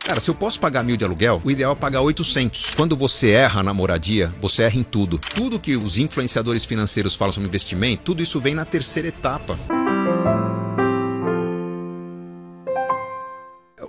Cara, se eu posso pagar 1.000 de aluguel, o ideal é pagar 800. Quando você erra na moradia, você erra em tudo. Tudo que os influenciadores financeiros falam sobre investimento, tudo isso vem na terceira etapa.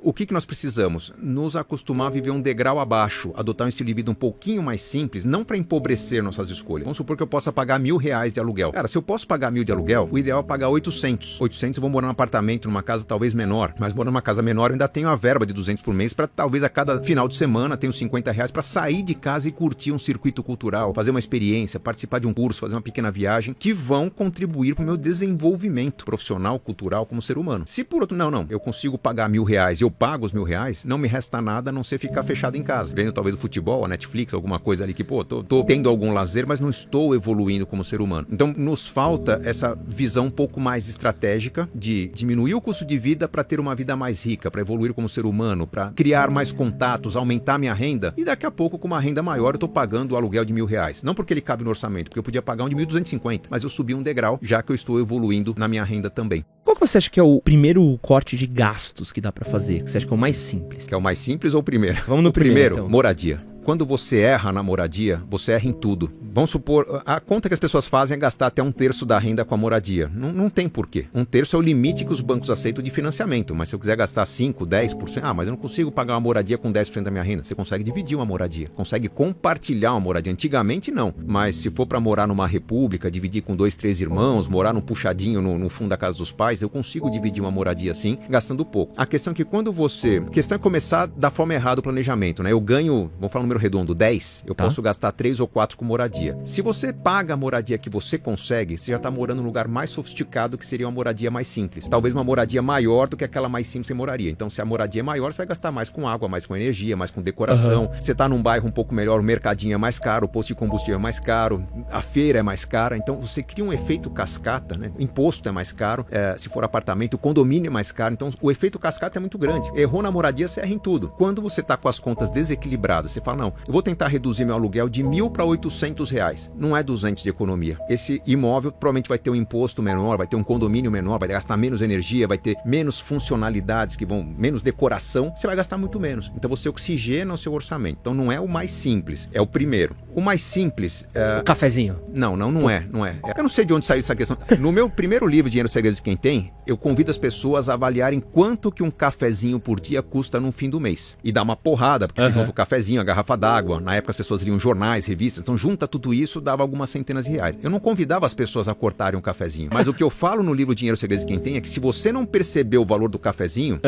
O que nós precisamos? Nos acostumar a viver um degrau abaixo, adotar um estilo de vida um pouquinho mais simples, não para empobrecer nossas escolhas. Vamos supor que eu possa pagar R$1.000 de aluguel. Cara, se eu posso pagar 1.000 de aluguel, o ideal é pagar 800. 800 eu vou morar num apartamento, numa casa talvez menor, mas morando numa casa menor eu ainda tenho a verba de 200 por mês para talvez a cada final de semana tenho R$50 para sair de casa e curtir um circuito cultural, fazer uma experiência, participar de um curso, fazer uma pequena viagem, que vão contribuir para o meu desenvolvimento profissional, cultural como ser humano. Se por outro, não, eu consigo pagar R$1.000 e eu pago os R$1.000, não me resta nada a não ser ficar fechado em casa, vendo talvez o futebol, a Netflix, alguma coisa ali que, tô tendo algum lazer, mas não estou evoluindo como ser humano. Então, nos falta essa visão um pouco mais estratégica de diminuir o custo de vida para ter uma vida mais rica, para evoluir como ser humano, para criar mais contatos, aumentar minha renda, e daqui a pouco, com uma renda maior, eu tô pagando o aluguel de R$1.000. Não porque ele cabe no orçamento, porque eu podia pagar um de 1.250, mas eu subi um degrau, já que eu estou evoluindo na minha renda também. Qual que você acha que é o primeiro corte de gastos que dá pra fazer? Que você acha que é o mais simples? Que é o mais simples ou o primeiro? Vamos no primeiro, então. Moradia. Quando você erra na moradia, você erra em tudo. Vamos supor, a conta que as pessoas fazem é gastar até 1/3 da renda com a moradia. Não tem porquê. 1/3 é o limite que os bancos aceitam de financiamento. Mas se eu quiser gastar 5%, 10%, mas eu não consigo pagar uma moradia com 10% da minha renda. Você consegue dividir uma moradia, consegue compartilhar uma moradia. Antigamente não, mas se for para morar numa república, dividir com 2, 3 irmãos, morar num puxadinho no fundo da casa dos pais, eu consigo dividir uma moradia assim, gastando pouco. A questão é que quando a questão é começar da forma errada o planejamento, né? Eu ganho, vamos falar um número redondo, 10, eu posso gastar 3 ou 4 com moradia. Se você paga a moradia que você consegue, você já está morando num lugar mais sofisticado, que seria uma moradia mais simples. Talvez uma moradia maior do que aquela mais simples você moraria. Então, se a moradia é maior, você vai gastar mais com água, mais com energia, mais com decoração. Você está num bairro um pouco melhor, o mercadinho é mais caro, o posto de combustível é mais caro, a feira é mais cara. Então, você cria um efeito cascata, né? O imposto é mais caro, se for apartamento, o condomínio é mais caro. Então, o efeito cascata é muito grande. Errou na moradia, você erra em tudo. Quando você está com as contas desequilibradas, você fala, não, eu vou tentar reduzir meu aluguel de R$1.000 para R$800. Não é 200 de economia. Esse imóvel provavelmente vai ter um imposto menor, vai ter um condomínio menor, vai gastar menos energia, vai ter menos funcionalidades, menos decoração, você vai gastar muito menos. Então você oxigena o seu orçamento. Então não é o mais simples, é o primeiro. O mais simples... O cafezinho? Não é. Eu não sei de onde saiu essa questão. No meu primeiro livro, Dinheiro Segredos de Quem Tem, eu convido as pessoas a avaliarem quanto que um cafezinho por dia custa no fim do mês. E dá uma porrada, porque você junta o cafezinho, a garrafa d'água. Na época as pessoas liam jornais, revistas, então junta tudo isso, dava algumas centenas de reais. Eu não convidava as pessoas a cortarem um cafezinho, mas o que eu falo no livro Dinheiro Segredos de Quem Tem é que se você não percebeu o valor do cafezinho,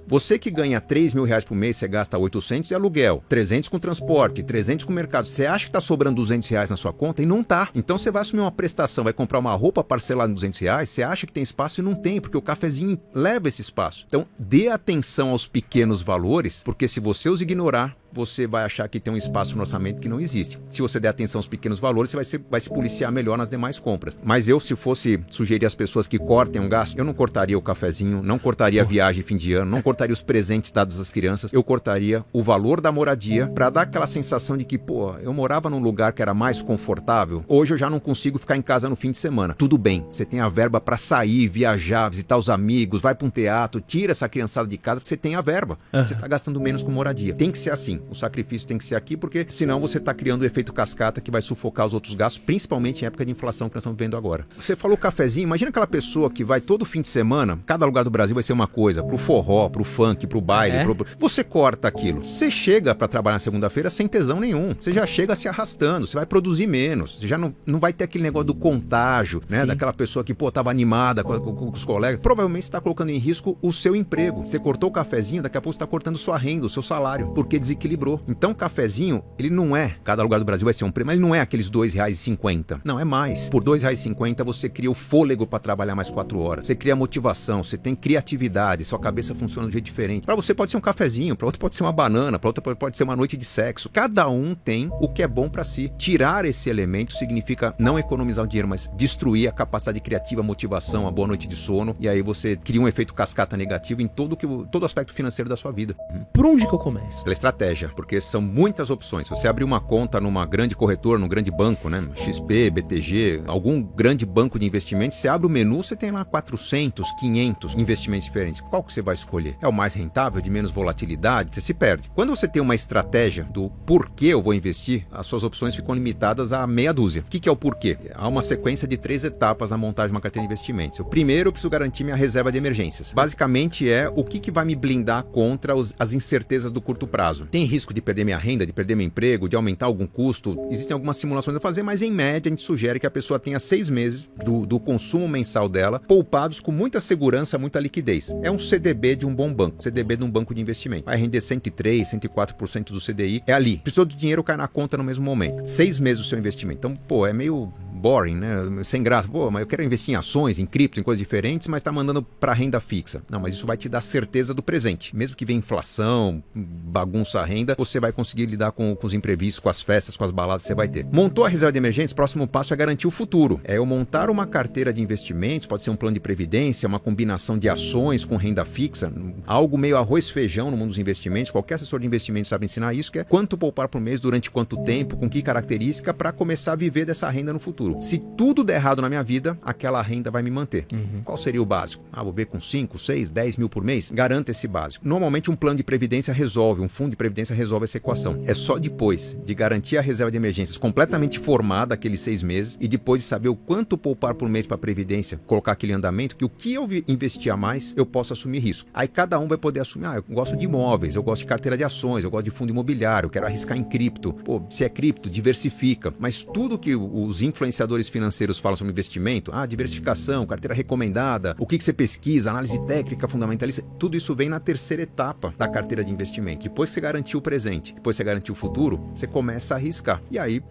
você que ganha R$3.000 por mês, você gasta 800 de aluguel, 300 com transporte, 300 com mercado, você acha que tá sobrando R$200 na sua conta e não tá. Então você vai assumir uma prestação, vai comprar uma roupa parcelada em R$200, você acha que tem espaço e não tem, porque o cafezinho leva esse espaço. Então dê atenção aos pequenos valores, porque se você os ignorar, você vai achar que tem um espaço no orçamento que não existe. Se você der atenção aos pequenos valores, você vai se policiar melhor nas demais compras. Mas eu, se fosse sugerir às pessoas que cortem um gasto, eu não cortaria o cafezinho, não cortaria a viagem fim de ano, não cortaria os presentes dados às crianças, eu cortaria o valor da moradia para dar aquela sensação de que, eu morava num lugar que era mais confortável, hoje eu já não consigo ficar em casa no fim de semana. Tudo bem, você tem a verba para sair, viajar, visitar os amigos, vai para um teatro, tira essa criançada de casa porque você tem a verba. Você está gastando menos com moradia. Tem que ser assim. O sacrifício tem que ser aqui, porque senão você está criando o efeito cascata que vai sufocar os outros gastos, principalmente em época de inflação que nós estamos vendo agora. Você falou cafezinho, imagina aquela pessoa que vai todo fim de semana, cada lugar do Brasil vai ser uma coisa, pro forró, pro funk, pro baile, você corta aquilo. Você chega para trabalhar na segunda-feira sem tesão nenhum, você já chega se arrastando, você vai produzir menos, você já não vai ter aquele negócio do contágio, né? Daquela pessoa que, tava animada com os colegas, provavelmente está colocando em risco o seu emprego. Você cortou o cafezinho, daqui a pouco você está cortando sua renda, o seu salário, porque desequilibrou. Então o cafezinho, ele não é, cada lugar do Brasil vai ser um preço, mas ele não é aqueles R$2,50. Não, é mais. Por R$2,50 você cria o fôlego para trabalhar mais 4 horas. Você cria motivação, você tem criatividade, sua cabeça funciona de um jeito diferente. Para você pode ser um cafezinho, para outro pode ser uma banana, para outro pode ser uma noite de sexo. Cada um tem o que é bom para si. Tirar esse elemento significa não economizar o dinheiro, mas destruir a capacidade criativa, a motivação, a boa noite de sono. E aí você cria um efeito cascata negativo em todo aspecto financeiro da sua vida. Por onde que eu começo? Pela estratégia. estratégia, porque são muitas opções. Se você abrir uma conta numa grande corretora, num grande banco, né, XP, BTG, algum grande banco de investimentos, você abre o menu, você tem lá 400, 500 investimentos diferentes. Qual que você vai escolher? É o mais rentável, de menos volatilidade? Você se perde. Quando você tem uma estratégia do porquê eu vou investir, as suas opções ficam limitadas a meia dúzia. O que é o porquê? Há uma sequência de 3 etapas na montagem de uma carteira de investimentos. O primeiro, eu preciso garantir minha reserva de emergências. Basicamente é o que vai me blindar contra as incertezas do curto prazo. Tem risco de perder minha renda, de perder meu emprego, de aumentar algum custo? Existem algumas simulações a fazer, mas em média a gente sugere que a pessoa tenha 6 meses do consumo mensal dela poupados com muita segurança, muita liquidez. É um CDB de um bom banco, CDB de um banco de investimento. Vai render 103%, 104% do CDI, é ali. Precisou do dinheiro, cai na conta no mesmo momento. 6 meses do seu investimento. Então, é meio boring, né? Sem graça. Mas eu quero investir em ações, em cripto, em coisas diferentes, mas tá mandando para renda fixa. Não, mas isso vai te dar certeza do presente. Mesmo que venha inflação, bagunça a renda, você vai conseguir lidar com os imprevistos, com as festas, com as baladas que você vai ter. Montou a reserva de emergência, próximo passo é garantir o futuro. É eu montar uma carteira de investimentos, pode ser um plano de previdência, uma combinação de ações com renda fixa, algo meio arroz e feijão no mundo dos investimentos. Qualquer assessor de investimento sabe ensinar isso, que é quanto poupar por mês, durante quanto tempo, com que característica, para começar a viver dessa renda no futuro. Se tudo der errado na minha vida, aquela renda vai me manter. Qual seria o básico? Vou ver com 5, 6, 10 mil por mês? Garanta esse básico. Normalmente um plano de previdência resolve, um fundo de previdência resolve essa equação. É só depois de garantir a reserva de emergências completamente formada, aqueles 6 meses, e depois de saber o quanto poupar por mês para a previdência, colocar aquele andamento, que o que eu investir a mais, eu posso assumir risco. Aí cada um vai poder assumir, eu gosto de imóveis, eu gosto de carteira de ações, eu gosto de fundo imobiliário, eu quero arriscar em cripto. Se é cripto, diversifica. Mas tudo que os influenciadores financeiros falam sobre investimento, diversificação, carteira recomendada, o que você pesquisa, análise técnica, fundamentalista, tudo isso vem na terceira etapa da carteira de investimento. Depois que você garantiu o presente, depois que você garantiu o futuro, você começa a arriscar. E aí,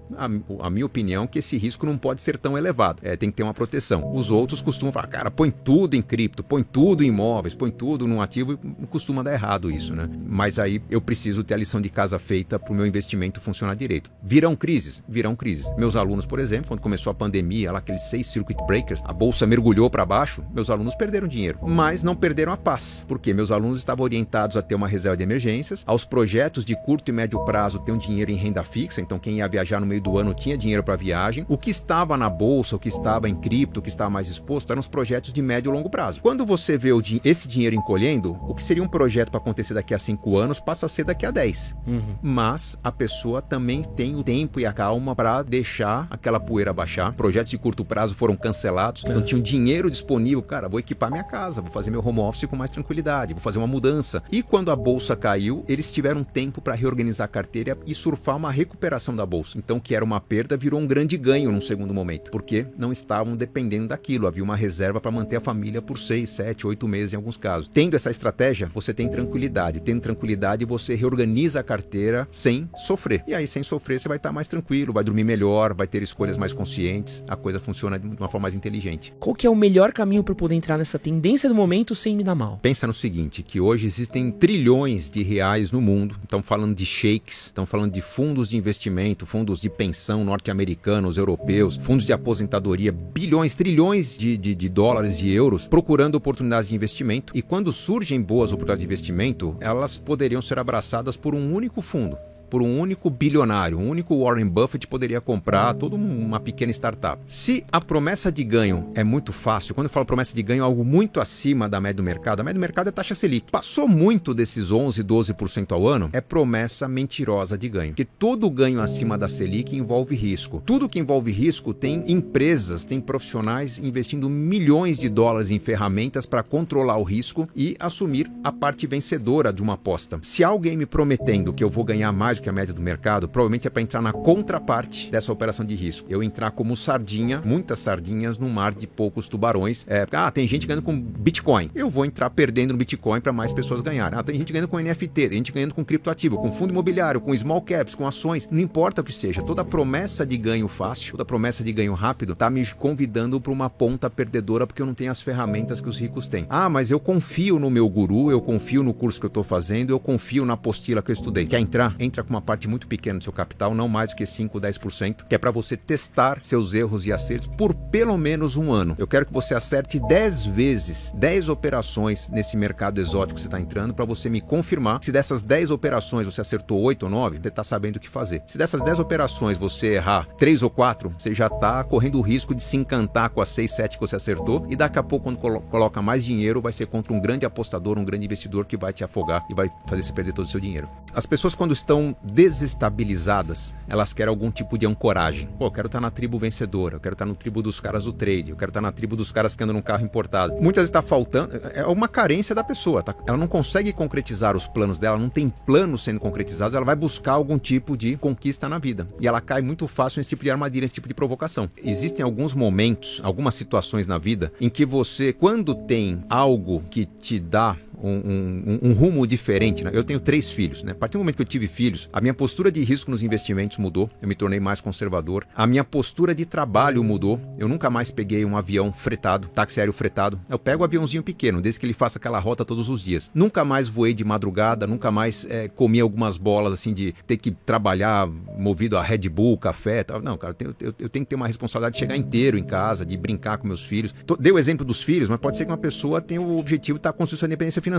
a minha opinião é que esse risco não pode ser tão elevado. Tem que ter uma proteção. Os outros costumam falar, cara, põe tudo em cripto, põe tudo em imóveis, põe tudo num ativo, e costuma dar errado isso, né? Mas aí eu preciso ter a lição de casa feita para o meu investimento funcionar direito. Virão crises? Virão crises. Meus alunos, por exemplo, quando começou a pandemia, lá aqueles 6 circuit breakers, a bolsa mergulhou para baixo, meus alunos perderam dinheiro, mas não perderam a paz, porque meus alunos estavam orientados a ter uma reserva de emergências, aos projetos de curto e médio prazo ter um dinheiro em renda fixa, então quem ia viajar no meio do ano tinha dinheiro para viagem, o que estava na bolsa, o que estava em cripto, o que estava mais exposto, eram os projetos de médio e longo prazo. Quando você vê esse dinheiro encolhendo, o que seria um projeto para acontecer daqui a 5 anos passa a ser daqui a 10. Mas a pessoa também tem o tempo e a calma para deixar aquela poeira baixar. Projetos de curto prazo foram cancelados, não tinha um dinheiro disponível, cara, vou equipar minha casa, vou fazer meu home office com mais tranquilidade, vou fazer uma mudança. E quando a bolsa caiu, eles tiveram tempo para reorganizar a carteira e surfar uma recuperação da bolsa. Então, que era uma perda, virou um grande ganho num segundo momento, porque não estavam dependendo daquilo, havia uma reserva para manter a família por 6, 7, 8 meses em alguns casos. Tendo essa estratégia, você tem tranquilidade. Tendo tranquilidade, você reorganiza a carteira sem sofrer. E aí, sem sofrer, você vai estar mais tranquilo, vai dormir melhor, vai ter escolhas mais conscientes, a coisa funciona de uma forma mais inteligente. Qual que é o melhor caminho para poder entrar nessa tendência do momento sem me dar mal? Pensa no seguinte, que hoje existem trilhões de reais no mundo, estão falando de shakes, estão falando de fundos de investimento, fundos de pensão norte-americanos, europeus, fundos de aposentadoria, bilhões, trilhões de dólares e euros, procurando oportunidades de investimento, e quando surgem boas oportunidades de investimento, elas poderiam ser abraçadas por um único fundo, por um único bilionário, um único Warren Buffett poderia comprar toda uma pequena startup. Se a promessa de ganho é muito fácil, quando eu falo promessa de ganho, é algo muito acima da média do mercado, a média do mercado é taxa Selic. Passou muito desses 11, 12% ao ano, é promessa mentirosa de ganho. Porque todo ganho acima da Selic envolve risco. Tudo que envolve risco tem empresas, tem profissionais investindo milhões de dólares em ferramentas para controlar o risco e assumir a parte vencedora de uma aposta. Se alguém me prometendo que eu vou ganhar mais que a média do mercado, provavelmente é para entrar na contraparte dessa operação de risco. Eu entrar como sardinha, muitas sardinhas num mar de poucos tubarões. Tem gente ganhando com Bitcoin. Eu vou entrar perdendo no Bitcoin para mais pessoas ganharem. Tem gente ganhando com NFT, tem gente ganhando com criptoativo, com fundo imobiliário, com small caps, com ações. Não importa o que seja. Toda promessa de ganho fácil, toda promessa de ganho rápido, tá me convidando para uma ponta perdedora porque eu não tenho as ferramentas que os ricos têm. Mas eu confio no meu guru, eu confio no curso que eu estou fazendo, eu confio na apostila que eu estudei. Quer entrar? Entra fica com uma parte muito pequena do seu capital, não mais do que 5, 10%, que é para você testar seus erros e acertos por pelo menos um ano. Eu quero que você acerte 10 vezes, 10 operações nesse mercado exótico que você está entrando, para você me confirmar se dessas 10 operações você acertou 8 ou 9, você está sabendo o que fazer. Se dessas 10 operações você errar 3 ou 4, você já está correndo o risco de se encantar com as 6, 7 que você acertou, e daqui a pouco, quando coloca mais dinheiro, vai ser contra um grande apostador, um grande investidor que vai te afogar e vai fazer você perder todo o seu dinheiro. As pessoas, quando estão desestabilizadas, elas querem algum tipo de ancoragem. Pô, eu quero estar na tribo vencedora, eu quero estar no tribo dos caras do trade, eu quero estar na tribo dos caras que andam num carro importado. Muitas vezes está faltando, é uma carência da pessoa, tá? Ela não consegue concretizar os planos dela, não tem planos sendo concretizados, ela vai buscar algum tipo de conquista na vida. E ela cai muito fácil nesse tipo de armadilha, nesse tipo de provocação. Existem alguns momentos, algumas situações na vida em que você, quando tem algo que te dá um rumo diferente, né? Eu tenho 3 filhos, né? A partir do momento que eu tive filhos, a minha postura de risco nos investimentos mudou, eu me tornei mais conservador, a minha postura de trabalho mudou, eu nunca mais peguei um avião fretado, táxi aéreo fretado, eu pego um aviãozinho pequeno, desde que ele faça aquela rota todos os dias. Nunca mais voei de madrugada, nunca mais comi algumas bolas assim de ter que trabalhar movido a Red Bull, café e tal. Não, cara, eu tenho que ter uma responsabilidade de chegar inteiro em casa, de brincar com meus filhos. Dei o exemplo dos filhos, mas pode ser que uma pessoa tenha o objetivo de estar construindo sua independência financeira,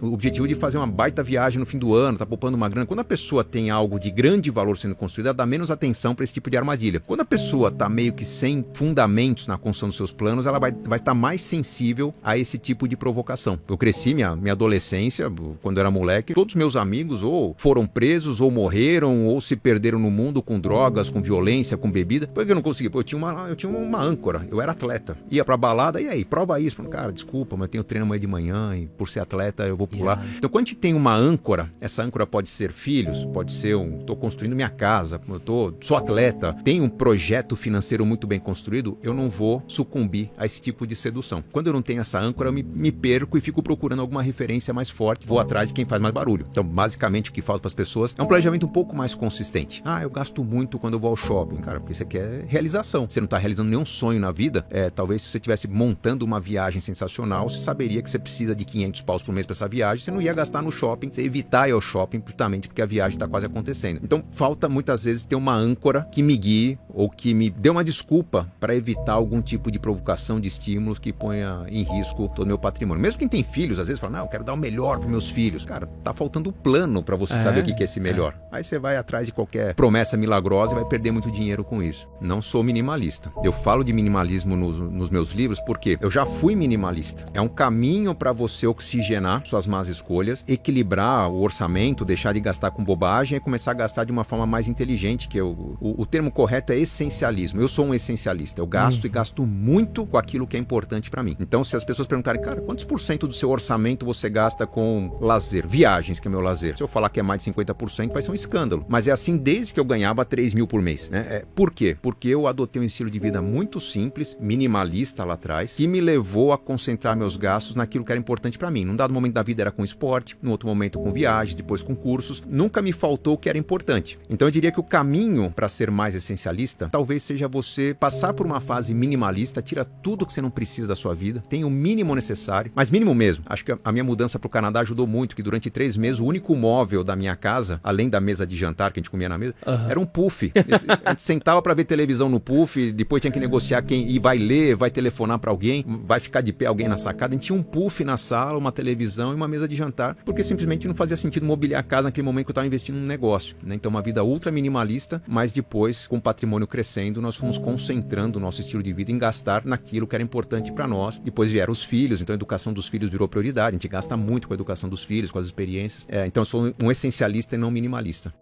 o objetivo de fazer uma baita viagem no fim do ano, tá poupando uma grana. Quando a pessoa tem algo de grande valor sendo construído, ela dá menos atenção para esse tipo de armadilha. Quando a pessoa tá meio que sem fundamentos na construção dos seus planos, ela vai estar mais sensível a esse tipo de provocação. Eu cresci minha adolescência, quando eu era moleque, todos os meus amigos ou foram presos, ou morreram, ou se perderam no mundo com drogas, com violência, com bebida. Por que eu não consegui? Eu tinha uma âncora, eu era atleta. Ia pra balada, e aí, prova isso. Cara, desculpa, mas eu tenho treino amanhã de manhã e por ser atleta eu vou pular. Então, quando a gente tem uma âncora, essa âncora pode ser filhos, pode ser tô construindo minha casa, sou atleta, tenho um projeto financeiro muito bem construído, eu não vou sucumbir a esse tipo de sedução. Quando eu não tenho essa âncora, eu me perco e fico procurando alguma referência mais forte, vou atrás de quem faz mais barulho. Então, basicamente, o que falta para as pessoas é um planejamento um pouco mais consistente. Eu gasto muito quando eu vou ao shopping, cara, porque você quer realização. Você não está realizando nenhum sonho na vida, talvez se você estivesse montando uma viagem sensacional, você saberia que você precisa de 500 paus por mês para essa viagem, você não ia gastar no shopping, você ia evitar ir ao shopping justamente porque a viagem está quase acontecendo. Então, falta muitas vezes ter uma âncora que me guie ou que me dê uma desculpa para evitar algum tipo de provocação de estímulos que ponha em risco todo o meu patrimônio. Mesmo quem tem filhos, às vezes fala, eu quero dar o melhor para meus filhos. Cara, tá faltando um plano para você saber o que é esse melhor. Aí você vai atrás de qualquer promessa milagrosa e vai perder muito dinheiro com isso. Não sou minimalista. Eu falo de minimalismo nos meus livros porque eu já fui minimalista. É um caminho para você oxigenar suas más escolhas, equilibrar o orçamento, deixar de gastar com bobagem e começar a gastar de uma forma mais inteligente, que o termo correto é essencialismo. Eu sou um essencialista, eu gasto e gasto muito com aquilo que é importante para mim. Então, se as pessoas perguntarem, cara, quantos por cento do seu orçamento você gasta com lazer, viagens, que é meu lazer? Se eu falar que é mais de 50%, vai ser um escândalo. Mas é assim desde que eu ganhava 3 mil por mês, né? Por quê? Porque eu adotei um estilo de vida muito simples, minimalista lá atrás, que me levou a concentrar meus gastos naquilo que era importante para mim. Num dado momento da vida era com esporte, no outro momento com viagem, depois com cursos. Nunca me faltou o que era importante. Então eu diria que o caminho para ser mais essencialista talvez seja você passar por uma fase minimalista, tira tudo que você não precisa da sua vida, tem o mínimo necessário, mas mínimo mesmo. Acho que a minha mudança para o Canadá ajudou muito, que durante 3 meses o único móvel da minha casa, além da mesa de jantar que a gente comia na mesa, era um puff. A gente sentava para ver televisão no puff, depois tinha que negociar quem vai ler, vai telefonar para alguém, vai ficar de pé alguém na sacada. A gente tinha um puff na sala, uma televisão e uma mesa de jantar, porque simplesmente não fazia sentido mobiliar a casa naquele momento que eu estava investindo num negócio, né? Então uma vida ultra minimalista, mas depois, com o patrimônio crescendo, nós fomos concentrando o nosso estilo de vida em gastar naquilo que era importante para nós. Depois vieram os filhos, então a educação dos filhos virou prioridade, a gente gasta muito com a educação dos filhos, com as experiências. Então eu sou um essencialista e não minimalista.